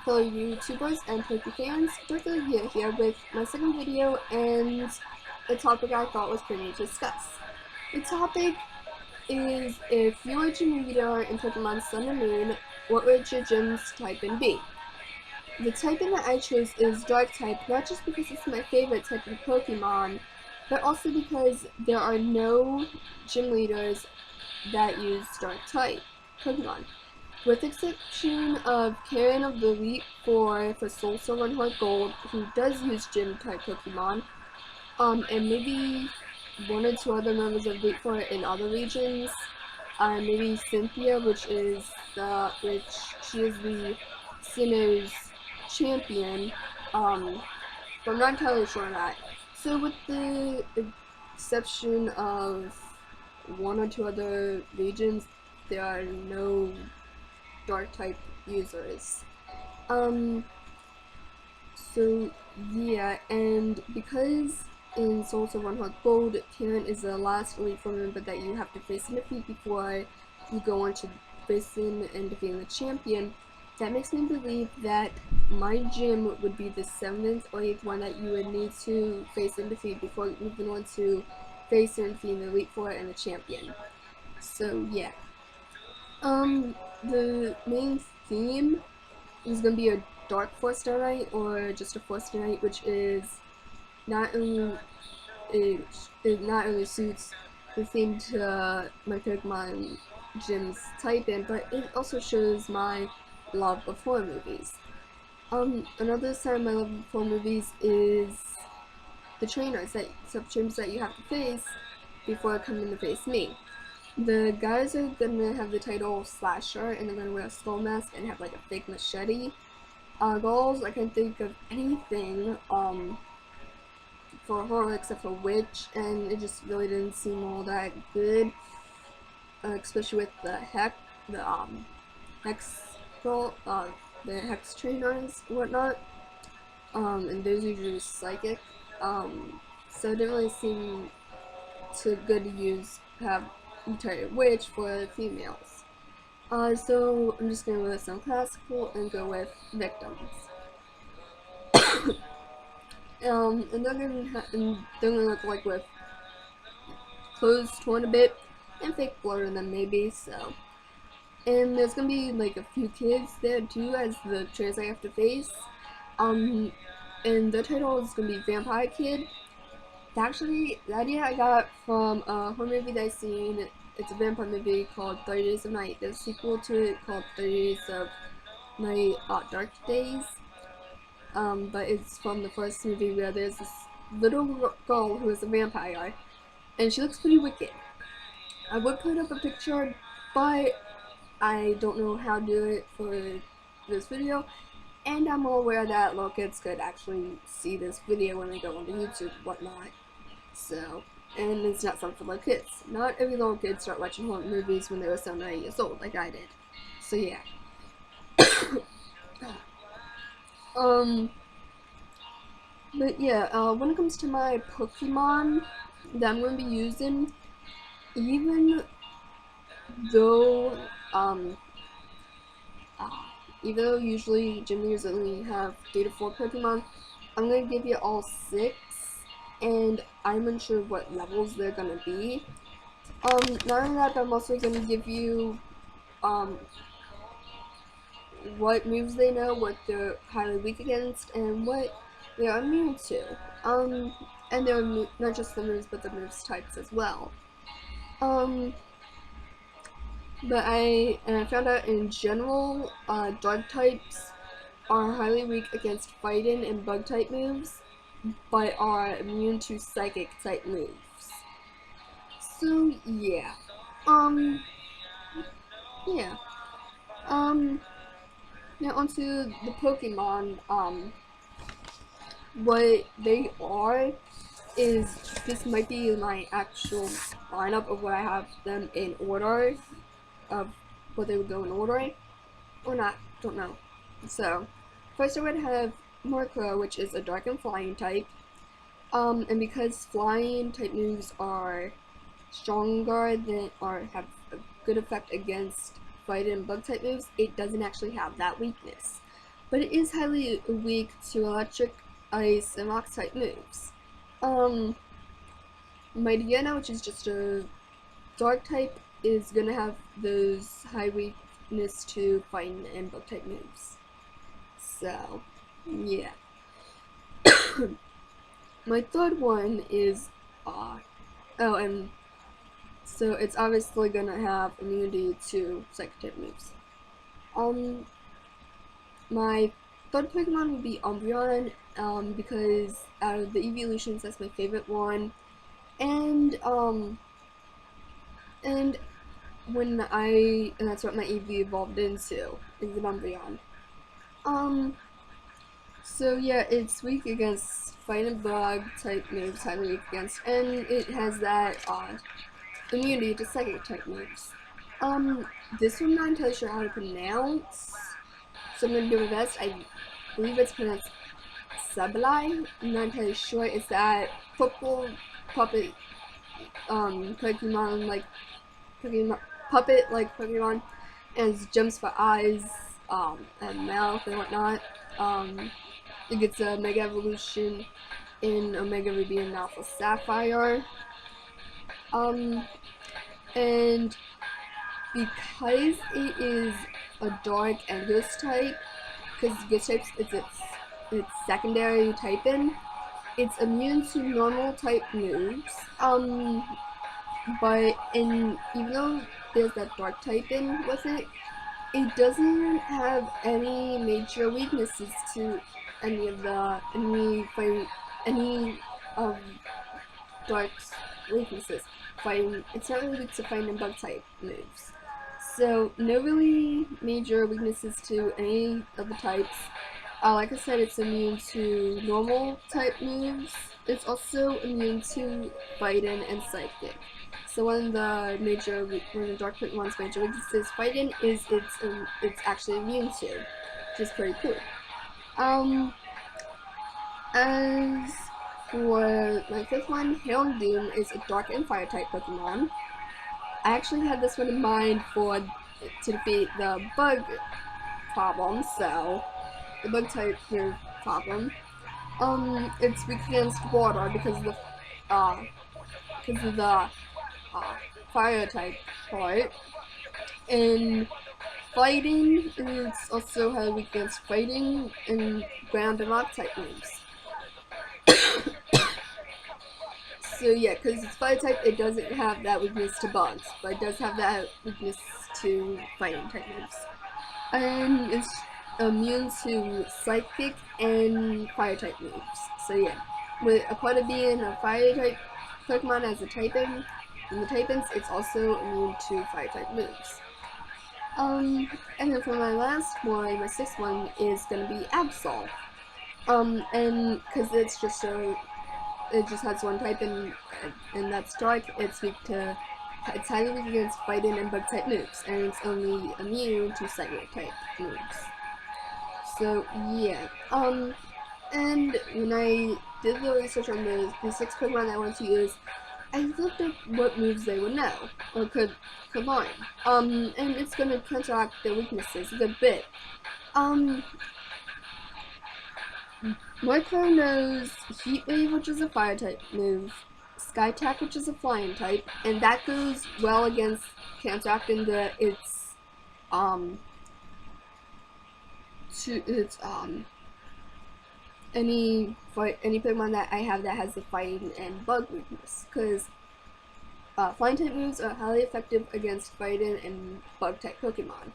Hello YouTubers and Poke fans, Dr. here with my second video and the topic I thought was pretty to discuss. The topic is, if you were a gym leader in Pokemon Sun and Moon, what would your gym's type-in be? The type-in that I chose is Dark type, not just because it's my favorite type of Pokemon, but also because there are no gym leaders that use Dark type Pokemon. With the exception of Karen of the Elite for Soul Silver and Heart Gold, who does use gym type Pokemon, and maybe one or two other members of Elite Four in other regions, maybe Cynthia, which she is the Sinnoh's champion, but I'm not entirely sure on that. So with the exception of one or two other regions, there are no Dark type users. Um, so yeah, and because in Soul Silver and Heart Gold, Karen is the last Elite Four member that you have to face and defeat before you go on to facing and defeating the champion, that makes me believe that my gym would be the 7th or 8th one that you would need to face and defeat before moving on to face and defeating the Elite Four and the champion. So yeah. The main theme is gonna be a dark Forest Knight or just a Forest Knight, which is not only it not only suits the theme to my Pokemon gym's type-in, but it also shows my love of horror movies. Another sign of my love of horror movies is the trainers that you have to face before coming to face me. The guys are gonna have the title Slasher, and they're gonna wear a skull mask and have like a fake machete. Goals, I can't think of anything for horror except for Witch, and it just really didn't seem all that good, especially with the Hex girl, the Hex trainers and whatnot. And those are usually psychic. So it didn't really seem too good to have entire witch for females. So I'm just gonna go with some classical and go with victims. And they're gonna look like with clothes torn a bit and fake blood in them maybe. So, and there's gonna be like a few kids there too as the trainers I have to face. And the title is gonna be Vampire Kid. Actually, the idea I got from a horror movie that I seen. It's a vampire movie called 30 Days of Night. There's a sequel to it called 30 Days of Night, Dark Days. But it's from the first movie where there's this little girl who is a vampire, and she looks pretty wicked. I would put up a picture, but I don't know how to do it for this video, and I'm all aware that little kids could actually see this video when they go onto YouTube and whatnot. So, and it's not something for little kids. Not every little kid start watching horror movies when they were 7 or 8 years old, like I did. So yeah. But yeah, when it comes to my Pokemon that I'm going to be using, even though, usually gym leaders only have 3 to 4 Pokemon, I'm going to give you all 6, and I'm unsure what levels they're going to be. Not only that, but I'm also going to give you, what moves they know, what they're highly weak against, and what they are immune to. And they're not just the moves, but the moves types as well. But I found out in general, dark types are highly weak against fighting and bug type moves, but are immune to psychic type moves. So yeah. Yeah. Now onto the Pokemon, what they are is, this might be my actual lineup of what I have them in order, of what they would go in order, or not, don't know. So, first I would have Murkrow, which is a dark and flying type, and because flying type moves are stronger than, or have a good effect against fight and bug type moves, it doesn't actually have that weakness. but it is highly weak to electric, ice, and rock type moves. Mightyena, which is just a dark type, is gonna have those high weakness to fighting and bug type moves. So, yeah. My third one is and so it's obviously gonna have immunity to psychic type moves. My third Pokemon would be Umbreon, because out of the evolutions, that's my favorite one. And that's what my EV evolved into, is an Umbreon. So yeah, it's weak against fight and bug type moves, highly weak against, and it has that immunity to psychic type moves. This one I'm not entirely sure how to pronounce, so I'm gonna do my best. I believe it's pronounced Sableye. I'm not entirely sure. It's that purple puppet Pokemon like Pokemon puppet like Pokemon, and it jumps for eyes and mouth and whatnot. It gets a Mega Evolution in Omega Ruby and Alpha Sapphire. And because it is a dark and ghost type, because ghost types its secondary type-in, it's immune to normal type moves. But even though there's that dark type-in with it, it doesn't have any major weaknesses to any of Dark's weaknesses. It's not really weak to fighting and bug type moves. So no really major weaknesses to any of the types. Like I said, it's immune to normal type moves. It's also immune to fighting and psychic. So one of the Dark Pokemon's major weaknesses, fighting, is it's actually immune to, which is pretty cool. As for my fifth one, Houndoom is a Dark and Fire type Pokemon. I actually had this one in mind to defeat the bug problem, so the bug type problem. It's weak against water because of the fire type part, and fighting is also highly weak against fighting and ground and rock type moves. So yeah, because it's fire type, it doesn't have that weakness to bugs, but it does have that weakness to fighting type moves. And it's immune to psychic and fire type moves. So yeah, with a part of being a fire type Pokemon as a typing, in the typings, it's also immune to fire type moves. And then for my last one, my sixth one is gonna be Absol. And because it just has one type and that's dark, it's highly weak against fighting and bug type moves, and it's only immune to psychic type moves. So yeah, and when I did the research on the 6 Pokemon I wanted to use, I looked up what moves they would know, or could learn. And it's gonna counteract their weaknesses a good bit. Micro knows Heat Wave, which is a fire type move, Sky Attack, which is a flying type, and that goes well against counteracting any Pokemon that I have that has the fighting and bug weakness, because flying type moves are highly effective against fighting and bug type Pokemon.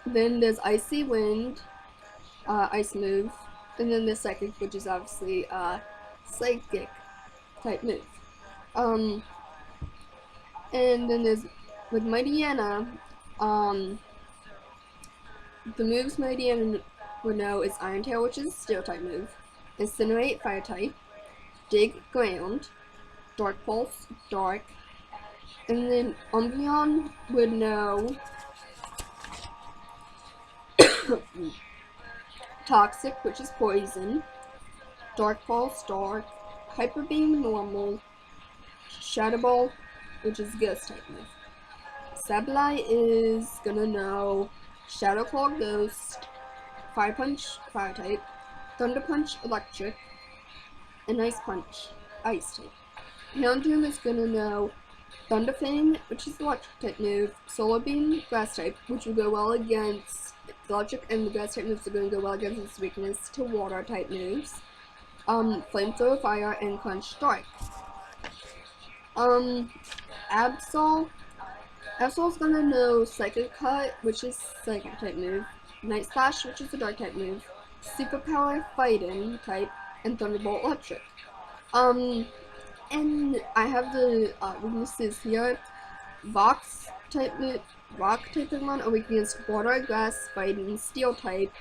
Then there's Icy Wind, ice move, and then the psychic, which is obviously a psychic type move. And then there's with Mightyena, the moves Mightyena would know is Iron Tail, which is a steel type move, Incinerate, fire type, Dig, ground, Dark Pulse, dark, and then Umbreon would know Toxic, which is poison, Dark Pulse, dark, Hyper Beam, normal, Shadow Ball, which is ghost type move. Sableye is gonna know Shadow Claw, ghost, Fire Punch, Fire type, Thunder Punch, Electric, and Ice Punch, Ice type. Houndoom is gonna know Thunder Fang, which is electric type move, Solar Beam, grass type, which will go well against electric, and the grass type moves are going to go well against its weakness to water type moves. Flamethrower, Fire, and Crunch Dark. Absol's gonna know Psychic Cut, which is Psychic type move, Night Slash, which is a Dark type move, Superpower, Fighting type, and Thunderbolt, Electric. And I have the weaknesses here. Rock type Pokemon are weak against Water, Grass, Fighting, Steel type.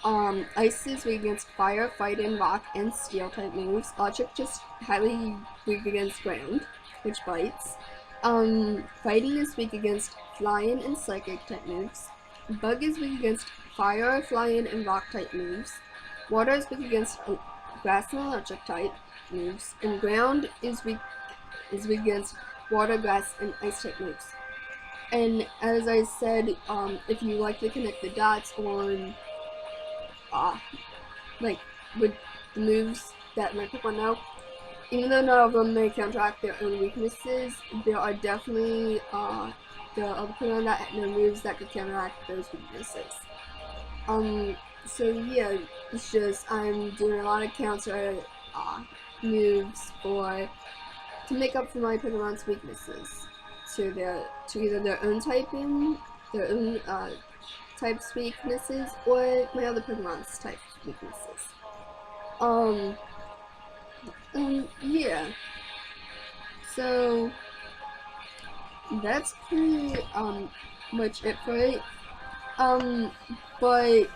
Ice is weak against Fire, Fighting, Rock, and Steel type moves. Electric just highly weak against Ground, which bites. Fighting is weak against Flying and Psychic type moves. Bug is weak against Fire, Flying, and Rock type moves. Water is weak against Grass and Electric type moves, and Ground is weak against Water, Grass, and Ice type moves. And as I said, if you like to connect the dots on like with the moves that my Pokemon know, even though none of them may counteract their own weaknesses, there are definitely there are other Pokemon that know moves that could counteract those weaknesses. So yeah, it's just I'm doing a lot of counter moves to make up for my Pokemon's weaknesses to either their own typing, their own type's weaknesses, or my other Pokemon's type weaknesses. Yeah. So that's pretty much it for it. But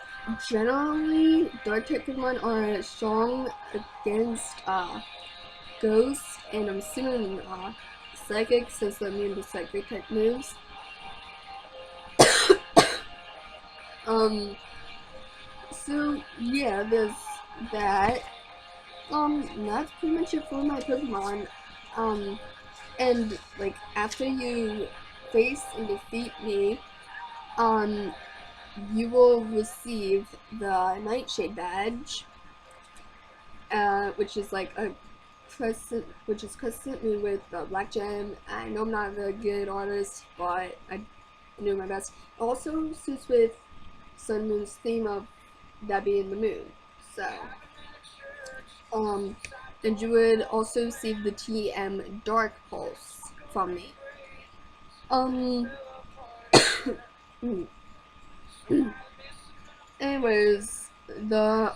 generally, Dark type Pokemon are strong against Ghost, and I'm assuming Psychic, since they're immune to Psychic type moves. So yeah, there's that. That's pretty much it for my Pokemon. And like after you face and defeat me, you will receive the Nightshade badge, which is like a crescent moon with the black gem. I know I'm not a very good artist, but I do my best. It also suits with Sun and Moon's theme of that being the moon. So, and you would also receive the TM Dark Pulse from me. Anyways, the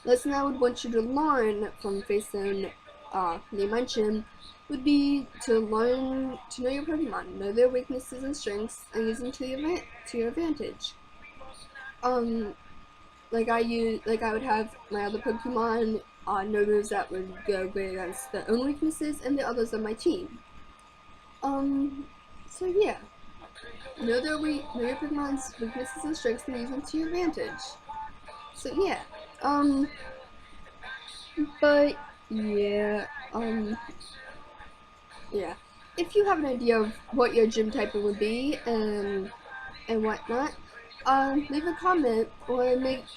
lesson I would want you to learn from facing the mention would be to learn to know your Pokemon, know their weaknesses and strengths, and use them to your advantage. Like I would have my other Pokemon know moves that would go great against their own weaknesses and the others on my team. So yeah. Know your Pokemon's weaknesses and strengths and use them to your advantage. So yeah. But yeah, yeah. If you have an idea of what your gym typing would be and whatnot, leave a comment or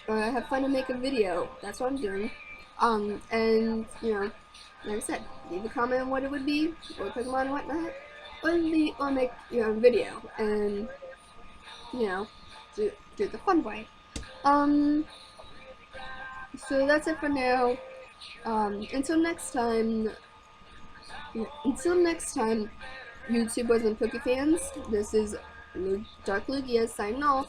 have fun and make a video. That's what I'm doing. And you know, like I said, leave a comment on what it would be, or Pokemon and whatnot, or make your own video and you know, do it the fun way. So that's it for now. Until next time, YouTubers and Pokefans, this is Dark Lugia signing off.